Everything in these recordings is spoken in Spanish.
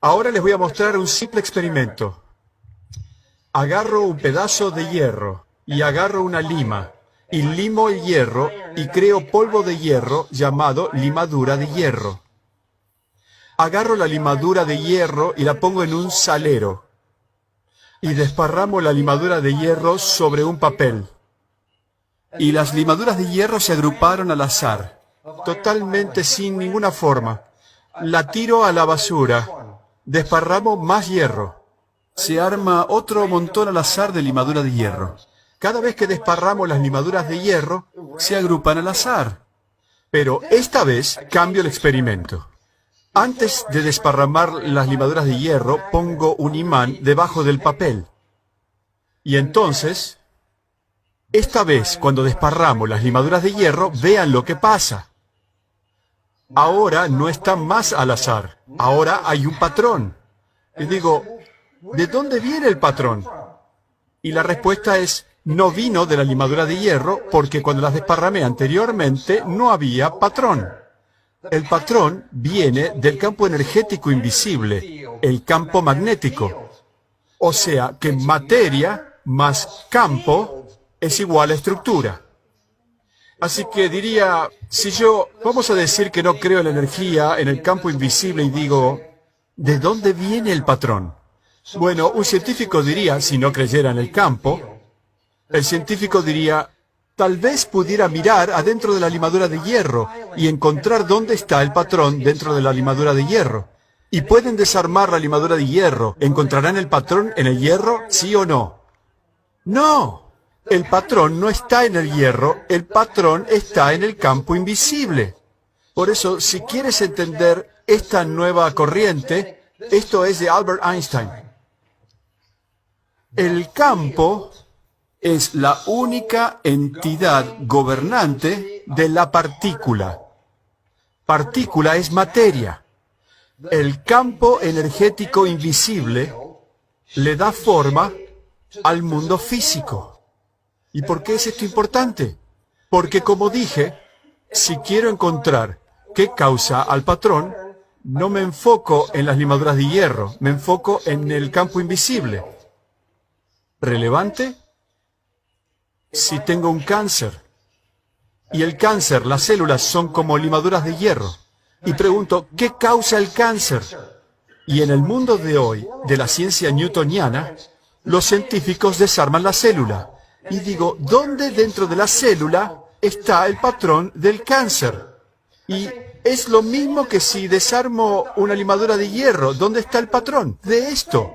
Ahora les voy a mostrar un simple experimento. Agarro un pedazo de hierro y agarro una lima y limo el hierro y creo polvo de hierro llamado limadura de hierro. Agarro la limadura de hierro y la pongo en un salero y desparramo la limadura de hierro sobre un papel. Y las limaduras de hierro se agruparon al azar, totalmente sin ninguna forma. La tiro a la basura. Desparramo más hierro. Se arma otro montón al azar de limadura de hierro. Cada vez que desparramos las limaduras de hierro, se agrupan al azar. Pero esta vez cambio el experimento. Antes de desparramar las limaduras de hierro, pongo un imán debajo del papel. Y entonces, esta vez, cuando desparramos las limaduras de hierro, vean lo que pasa. Ahora no está más al azar. Ahora hay un patrón. Y digo, ¿de dónde viene el patrón? Y la respuesta es, no vino de la limadura de hierro, porque cuando las desparramé anteriormente no había patrón. El patrón viene del campo energético invisible, el campo magnético. O sea que materia más campo es igual a estructura. Así que diría, si yo, vamos a decir que no creo en la energía, en el campo invisible, y digo, ¿de dónde viene el patrón? Bueno, un científico diría, si no creyera en el campo, el científico diría, tal vez pudiera mirar adentro de la limadura de hierro y encontrar dónde está el patrón dentro de la limadura de hierro. Y pueden desarmar la limadura de hierro. ¿Encontrarán el patrón en el hierro, sí o no? ¡No! El patrón no está en el hierro, el patrón está en el campo invisible. Por eso, si quieres entender esta nueva corriente, esto es de Albert Einstein. El campo es la única entidad gobernante de la partícula. Partícula es materia. El campo energético invisible le da forma al mundo físico. ¿Y por qué es esto importante? Porque, como dije, si quiero encontrar qué causa al patrón, no me enfoco en las limaduras de hierro, me enfoco en el campo invisible. ¿Relevante? Si tengo un cáncer, y el cáncer, las células son como limaduras de hierro, y pregunto, ¿qué causa el cáncer? Y en el mundo de hoy, de la ciencia newtoniana, los científicos desarman la célula. Y digo, ¿dónde dentro de la célula está el patrón del cáncer? Y es lo mismo que si desarmo una limadura de hierro. ¿Dónde está el patrón de esto?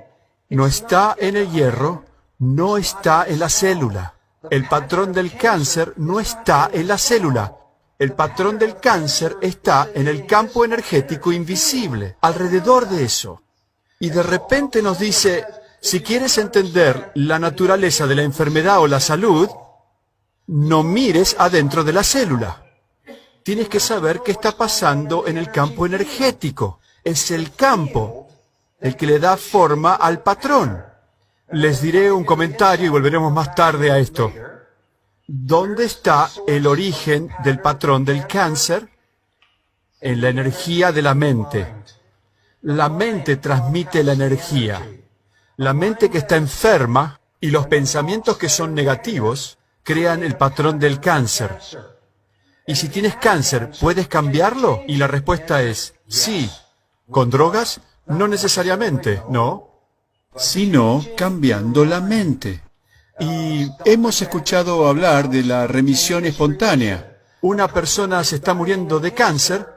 No está en el hierro, no está en la célula. El patrón del cáncer no está en la célula. El patrón del cáncer está en el campo energético invisible, alrededor de eso. Y de repente nos dice, si quieres entender la naturaleza de la enfermedad o la salud, no mires adentro de la célula. Tienes que saber qué está pasando en el campo energético. Es el campo el que le da forma al patrón. Les diré un comentario y volveremos más tarde a esto. ¿Dónde está el origen del patrón del cáncer? En la energía de la mente. La mente transmite la energía. La mente que está enferma y los pensamientos que son negativos crean el patrón del cáncer. Y si tienes cáncer, ¿puedes cambiarlo? Y la respuesta es sí. ¿Con drogas? No necesariamente, ¿no? Sino cambiando la mente. Y hemos escuchado hablar de la remisión espontánea. Una persona se está muriendo de cáncer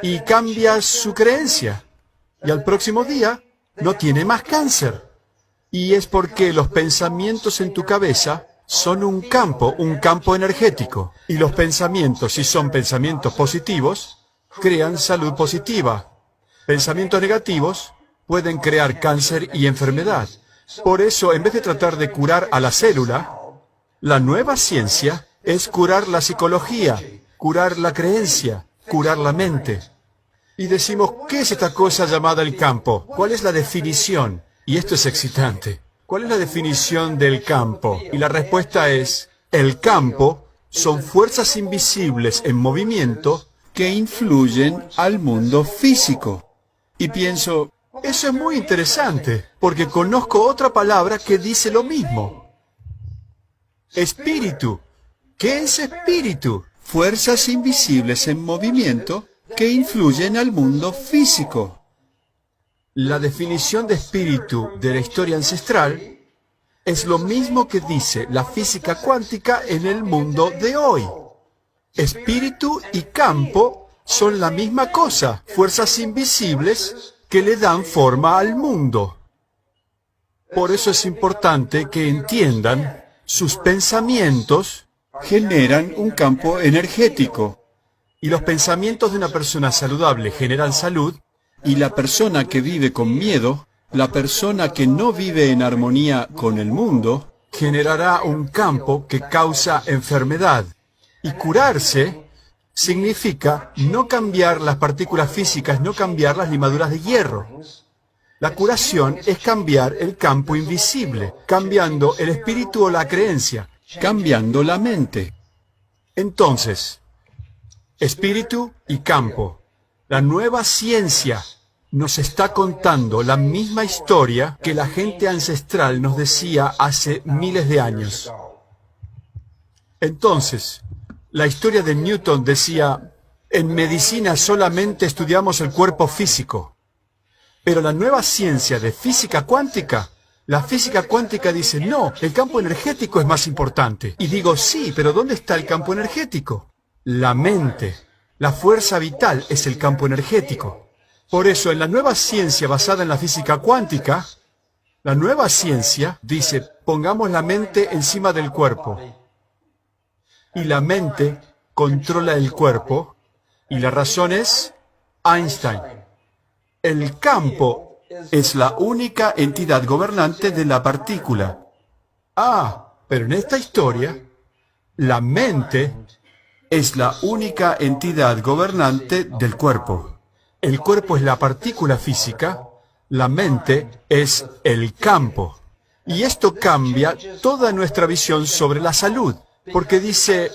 y cambia su creencia. Y al próximo día no tiene más cáncer. Y es porque los pensamientos en tu cabeza son un campo energético. Y los pensamientos, si son pensamientos positivos, crean salud positiva. Pensamientos negativos pueden crear cáncer y enfermedad. Por eso, en vez de tratar de curar a la célula, la nueva ciencia es curar la psicología, curar la creencia, curar la mente. Y decimos, ¿qué es esta cosa llamada el campo? ¿Cuál es la definición? Y esto es excitante. ¿Cuál es la definición del campo? Y la respuesta es, el campo son fuerzas invisibles en movimiento que influyen al mundo físico. Y pienso, Eso es muy interesante, porque conozco otra palabra que dice lo mismo. Espíritu. ¿Qué es espíritu? Fuerzas invisibles en movimiento que influyen al mundo físico. La definición de espíritu de la historia ancestral es lo mismo que dice la física cuántica en el mundo de hoy. Espíritu y campo son la misma cosa, fuerzas invisibles que le dan forma al mundo. Por eso es importante que entiendan sus pensamientos Generan un campo energético. y los pensamientos de una persona saludable generan salud. Y la persona que vive con miedo, la persona que no vive en armonía con el mundo, Generará un campo que causa enfermedad. Y curarse significa no cambiar las partículas físicas, no cambiar las limaduras de hierro. La curación es cambiar el campo invisible, cambiando el espíritu o la creencia. cambiando la mente. Entonces, espíritu y campo. La nueva ciencia nos está contando la misma historia que la gente ancestral nos decía hace miles de años. Entonces, la historia de Newton decía, en medicina solamente estudiamos el cuerpo físico. Pero la nueva ciencia de física cuántica, la física cuántica dice, no, el campo energético es más importante. Y digo, sí, pero ¿dónde está el campo energético? La mente, la fuerza vital es el campo energético. Por eso, en la nueva ciencia basada en la física cuántica, la nueva ciencia dice, pongamos la mente encima del cuerpo. Y la mente controla el cuerpo, y la razón es Einstein. El campo es la única entidad gobernante de la partícula. Ah, pero en esta historia, la mente es la única entidad gobernante del cuerpo. El cuerpo es la partícula física, la mente es el campo. Y esto cambia toda nuestra visión sobre la salud, porque dice,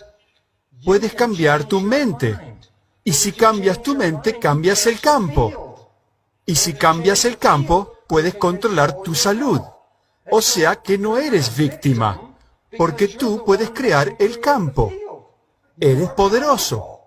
puedes cambiar tu mente. Y si cambias tu mente, cambias el campo. Y si cambias el campo, puedes controlar tu salud. O sea que no eres víctima, porque tú puedes crear el campo. Eres poderoso.